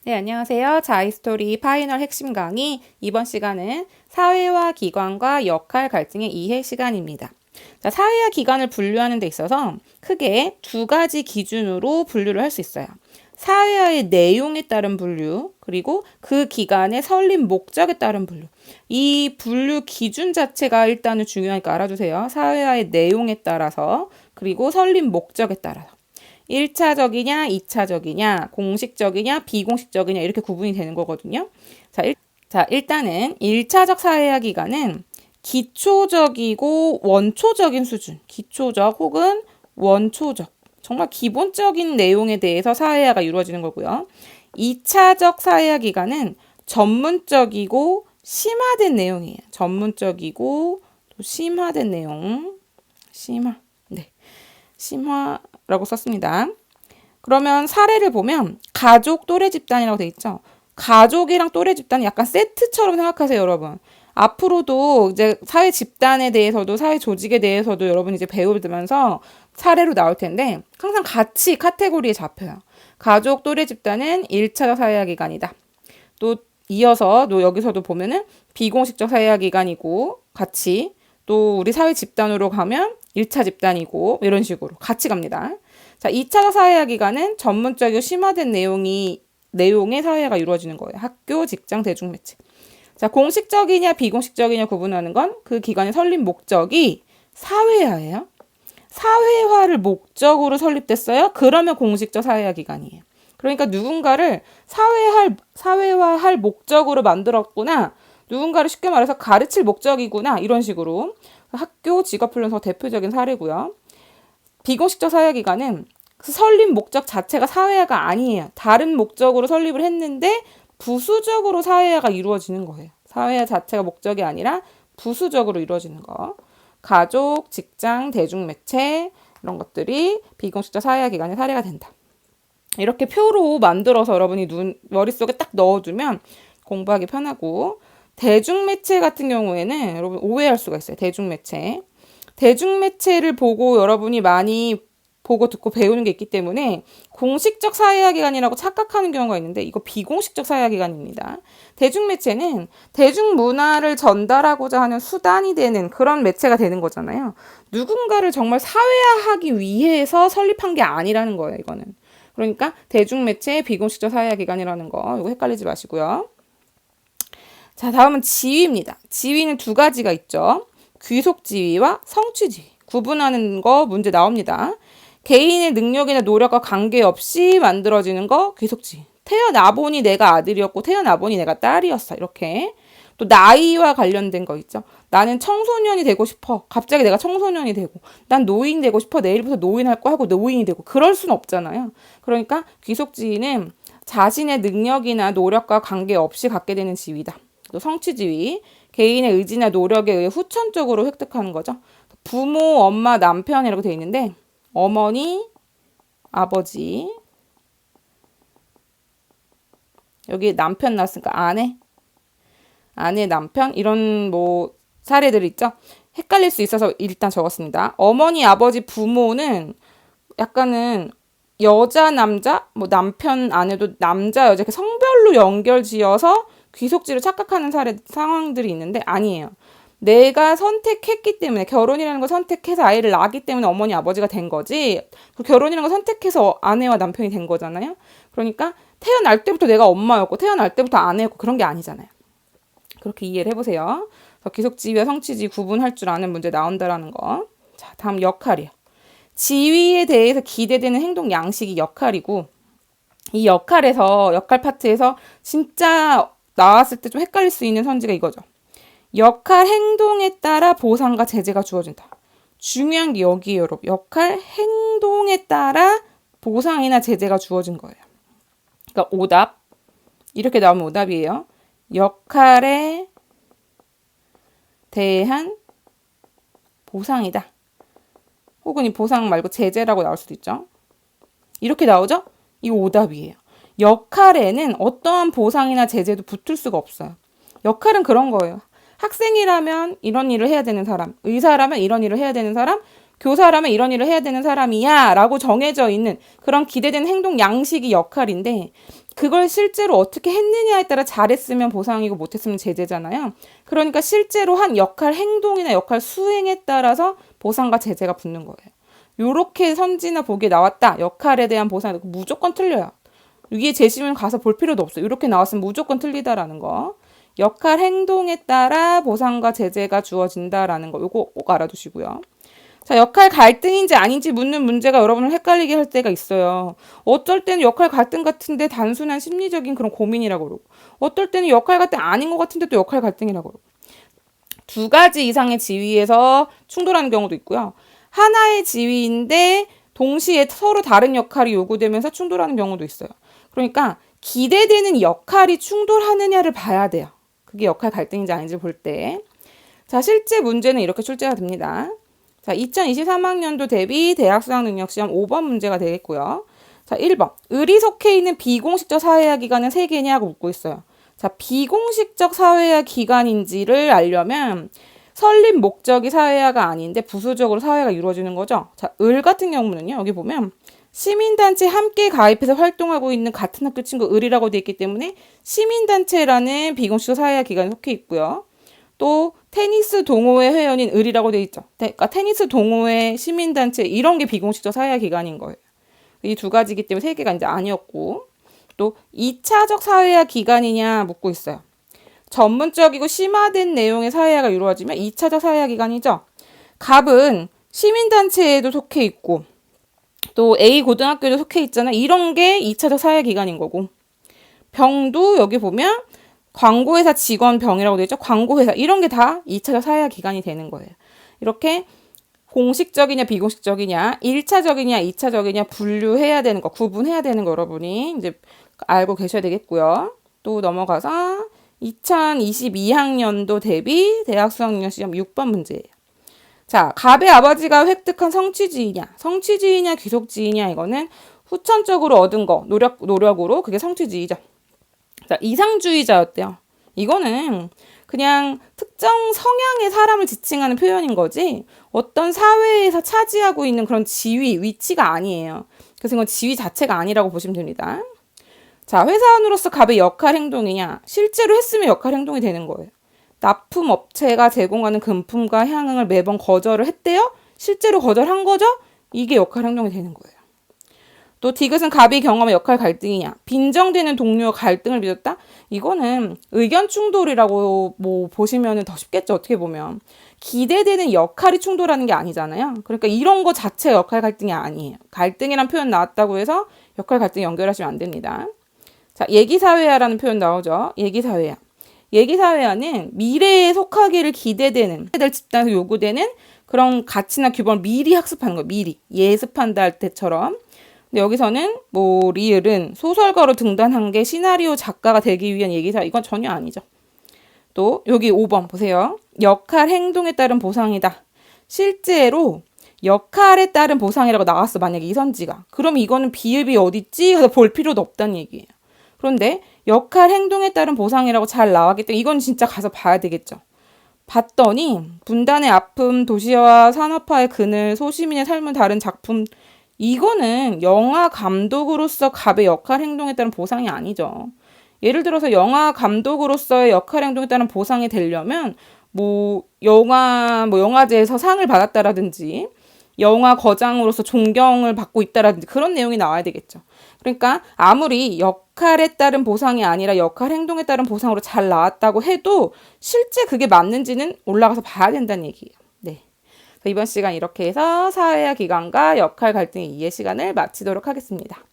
네, 안녕하세요. 자이스토리 파이널 핵심 강의. 이번 시간은 사회와 기관과 역할 갈등의 이해 시간입니다. 자, 사회와 기관을 분류하는 데 있어서 크게 두 가지 기준으로 분류를 할 수 있어요. 사회화의 내용에 따른 분류, 그리고 그 기관의 설립 목적에 따른 분류. 이 분류 기준 자체가 일단은 중요하니까 알아주세요. 사회화의 내용에 따라서, 그리고 설립 목적에 따라서. 1차적이냐, 2차적이냐, 공식적이냐, 비공식적이냐 이렇게 구분이 되는 거거든요. 일단은 1차적 사회화 기관은 기초적이고 원초적인 수준, 기초적 혹은 원초적, 정말 기본적인 내용에 대해서 사회화가 이루어지는 거고요. 2차적 사회화 기관은 전문적이고 심화된 내용이에요. 전문적이고 또 심화된 내용, 심화라고 썼습니다. 그러면 사례를 보면 가족 또래 집단이라고 돼 있죠. 가족이랑 또래 집단이 약간 세트처럼 생각하세요, 여러분. 앞으로도 이제 사회 집단에 대해서도 사회 조직에 대해서도 여러분 이제 배우면서 사례로 나올 텐데 항상 같이 카테고리에 잡혀요. 가족 또래 집단은 1차적 사회화 기관이다. 또 이어서 또 여기서도 보면은 비공식적 사회화 기관이고 같이 또 우리 사회 집단으로 가면 1차 집단이고 이런 식으로 같이 갑니다. 자, 2차적 사회화 기관은 전문적이고 심화된 내용의 사회화가 이루어지는 거예요. 학교, 직장, 대중매체. 자, 공식적이냐 비공식적이냐 구분하는 건 그 기관의 설립 목적이 사회화예요. 사회화를 목적으로 설립됐어요. 그러면 공식적 사회화 기관이에요. 그러니까 누군가를 사회화할 목적으로 만들었구나. 누군가를 쉽게 말해서 가르칠 목적이구나. 이런 식으로. 학교 직업훈련소 대표적인 사례고요. 비공식적 사회화 기관은 설립 목적 자체가 사회화가 아니에요. 다른 목적으로 설립을 했는데 부수적으로 사회화가 이루어지는 거예요. 사회화 자체가 목적이 아니라 부수적으로 이루어지는 거. 가족, 직장, 대중매체 이런 것들이 비공식적 사회화 기관의 사례가 된다. 이렇게 표로 만들어서 여러분이 머릿속에 딱 넣어두면 공부하기 편하고, 대중매체 같은 경우에는 여러분 오해할 수가 있어요. 대중매체를 보고 여러분이 많이 보고 듣고 배우는 게 있기 때문에 공식적 사회화 기관이라고 착각하는 경우가 있는데 이거 비공식적 사회화 기관입니다. 대중매체는 대중문화를 전달하고자 하는 수단이 되는 그런 매체가 되는 거잖아요. 누군가를 정말 사회화하기 위해서 설립한 게 아니라는 거예요, 이거는. 그러니까 대중매체의 비공식적 사회화 기관이라는 거 이거 헷갈리지 마시고요. 자, 다음은 지위입니다. 지위는 두 가지가 있죠. 귀속지위와 성취지위. 구분하는 거 문제 나옵니다. 개인의 능력이나 노력과 관계없이 만들어지는 거 귀속지위. 태어나보니 내가 아들이었고 태어나보니 내가 딸이었어. 이렇게. 또 나이와 관련된 거 있죠. 나는 청소년이 되고 싶어. 갑자기 내가 청소년이 되고. 난 노인 되고 싶어. 내일부터 노인 할 거 하고 노인이 되고. 그럴 순 없잖아요. 그러니까 귀속지위는 자신의 능력이나 노력과 관계없이 갖게 되는 지위다. 또 성취지위, 개인의 의지나 노력에 의해 후천적으로 획득하는 거죠. 부모, 엄마, 남편이라고 되어 있는데 어머니, 아버지, 여기 남편 나왔으니까 아내, 남편 이런 뭐 사례들 있죠. 헷갈릴 수 있어서 일단 적었습니다. 어머니, 아버지, 부모는 약간은 여자, 남자, 뭐 남편, 아내도 남자, 여자 이렇게 성별로 연결지어서 귀속지를 착각하는 상황들이 있는데 아니에요. 내가 선택했기 때문에 결혼이라는 걸 선택해서 아이를 낳았기 때문에 어머니 아버지가 된 거지. 그 결혼이라는 걸 선택해서 아내와 남편이 된 거잖아요. 그러니까 태어날 때부터 내가 엄마였고 태어날 때부터 아내였고 그런 게 아니잖아요. 그렇게 이해를 해보세요. 그래서 귀속지위와 성취지위 구분할 줄 아는 문제 나온다라는 거. 자, 다음 역할이요. 지위에 대해서 기대되는 행동 양식이 역할이고 이 역할 파트에서 진짜 나왔을 때 좀 헷갈릴 수 있는 선지가 이거죠. 역할 행동에 따라 보상과 제재가 주어진다. 중요한 게 여기에요, 여러분. 역할 행동에 따라 보상이나 제재가 주어진 거예요. 그러니까 오답. 이렇게 나오면 오답이에요. 역할에 대한 보상이다. 혹은 이 보상 말고 제재라고 나올 수도 있죠. 이렇게 나오죠? 이거 오답이에요. 역할에는 어떠한 보상이나 제재도 붙을 수가 없어요. 역할은 그런 거예요. 학생이라면 이런 일을 해야 되는 사람, 의사라면 이런 일을 해야 되는 사람, 교사라면 이런 일을 해야 되는 사람이야 라고 정해져 있는 그런 기대된 행동 양식이 역할인데 그걸 실제로 어떻게 했느냐에 따라 잘했으면 보상이고 못했으면 제재잖아요. 그러니까 실제로 한 역할 행동이나 역할 수행에 따라서 보상과 제재가 붙는 거예요. 요렇게 선지나 보기에 나왔다. 역할에 대한 보상 무조건 틀려요. 위에 제시문 가서 볼 필요도 없어요. 이렇게 나왔으면 무조건 틀리다라는 거. 역할 행동에 따라 보상과 제재가 주어진다라는 거. 요거 꼭 알아두시고요. 자, 역할 갈등인지 아닌지 묻는 문제가 여러분을 헷갈리게 할 때가 있어요. 어쩔 때는 역할 갈등 같은데 단순한 심리적인 그런 고민이라고 그러고, 어떨 때는 역할 갈등 아닌 것 같은데 또 역할 갈등이라고 그러고. 두 가지 이상의 지위에서 충돌하는 경우도 있고요. 하나의 지위인데 동시에 서로 다른 역할이 요구되면서 충돌하는 경우도 있어요. 그러니까 기대되는 역할이 충돌하느냐를 봐야 돼요. 그게 역할 갈등인지 아닌지 볼 때. 자, 실제 문제는 이렇게 출제가 됩니다. 자, 2023학년도 대비 대학 수학능력시험 5번 문제가 되겠고요. 자, 1번. 을이 속해 있는 비공식적 사회화 기관은 3개냐고 묻고 있어요. 자, 비공식적 사회화 기관인지를 알려면 설립 목적이 사회화가 아닌데 부수적으로 사회가 이루어지는 거죠. 자, 을 같은 경우는요. 여기 보면 시민단체 함께 가입해서 활동하고 있는 같은 학교 친구 을이라고 되어 있기 때문에 시민단체라는 비공식적 사회화 기관에 속해 있고요. 또 테니스 동호회 회원인 을이라고 되어 있죠. 그러니까 테니스 동호회, 시민단체 이런 게 비공식적 사회화 기관인 거예요. 이 두 가지이기 때문에 3개가 이제 아니었고, 또 2차적 사회화 기관이냐 묻고 있어요. 전문적이고 심화된 내용의 사회화가 이루어지면 2차적 사회화 기관이죠. 갑은 시민단체에도 속해 있고 또 A 고등학교에도 속해 있잖아. 이런 게 2차적 사회화 기관인 거고, 병도 여기 보면 광고회사 직원 병이라고 되어 있죠. 광고회사 이런 게 다 2차적 사회화 기관이 되는 거예요. 이렇게 공식적이냐 비공식적이냐 1차적이냐 2차적이냐 분류해야 되는 거, 구분해야 되는 거 여러분이 이제 알고 계셔야 되겠고요. 또 넘어가서 2022학년도 대비 대학 수학능력시험 6번 문제예요. 자, 갑의 아버지가 획득한 성취지위냐 귀속지위냐 이거는 후천적으로 얻은 거, 노력으로 그게 성취지위죠. 자, 이상주의자였대요. 이거는 그냥 특정 성향의 사람을 지칭하는 표현인 거지 어떤 사회에서 차지하고 있는 그런 지위, 위치가 아니에요. 그래서 이건 지위 자체가 아니라고 보시면 됩니다. 자, 회사원으로서 갑의 역할 행동이냐? 실제로 했으면 역할 행동이 되는 거예요. 납품업체가 제공하는 금품과 향응을 매번 거절을 했대요? 실제로 거절한 거죠? 이게 역할 행동이 되는 거예요. 또 디귿은 갑이 경험한 역할 갈등이냐? 빈정되는 동료와 갈등을 빚었다? 이거는 의견 충돌이라고 뭐 보시면 더 쉽겠죠. 어떻게 보면. 기대되는 역할이 충돌하는 게 아니잖아요. 그러니까 이런 거 자체 역할 갈등이 아니에요. 갈등이란 표현 나왔다고 해서 역할 갈등 연결하시면 안 됩니다. 자, 예기사회화라는 표현 나오죠. 예기사회화. 예기사회화는 미래에 속하기를 기대되는 집단에서 요구되는 그런 가치나 규범을 미리 학습하는 거예요. 미리. 예습한다 할 때처럼. 근데 여기서는 뭐 리을은 소설가로 등단한 게 시나리오 작가가 되기 위한 예기사 이건 전혀 아니죠. 또 여기 5번 보세요. 역할 행동에 따른 보상이다. 실제로 역할에 따른 보상이라고 나왔어. 만약에 이선지가. 그럼 이거는 비읍이 어딨지? 해서 볼 필요도 없다는 얘기예요. 그런데 역할 행동에 따른 보상이라고 잘 나왔기 때문에 이건 진짜 가서 봐야 되겠죠. 봤더니 분단의 아픔, 도시화, 산업화의 그늘, 소시민의 삶을 다룬 작품 이거는 영화 감독으로서 갑의 역할 행동에 따른 보상이 아니죠. 예를 들어서 영화 감독으로서의 역할 행동에 따른 보상이 되려면 영화제에서 상을 받았다라든지 영화 거장으로서 존경을 받고 있다라든지 그런 내용이 나와야 되겠죠. 그러니까 아무리 역할에 따른 보상이 아니라 역할 행동에 따른 보상으로 잘 나왔다고 해도 실제 그게 맞는지는 올라가서 봐야 된다는 얘기예요. 네. 이번 시간 이렇게 해서 사회화 기관과 역할 갈등의 이해 시간을 마치도록 하겠습니다.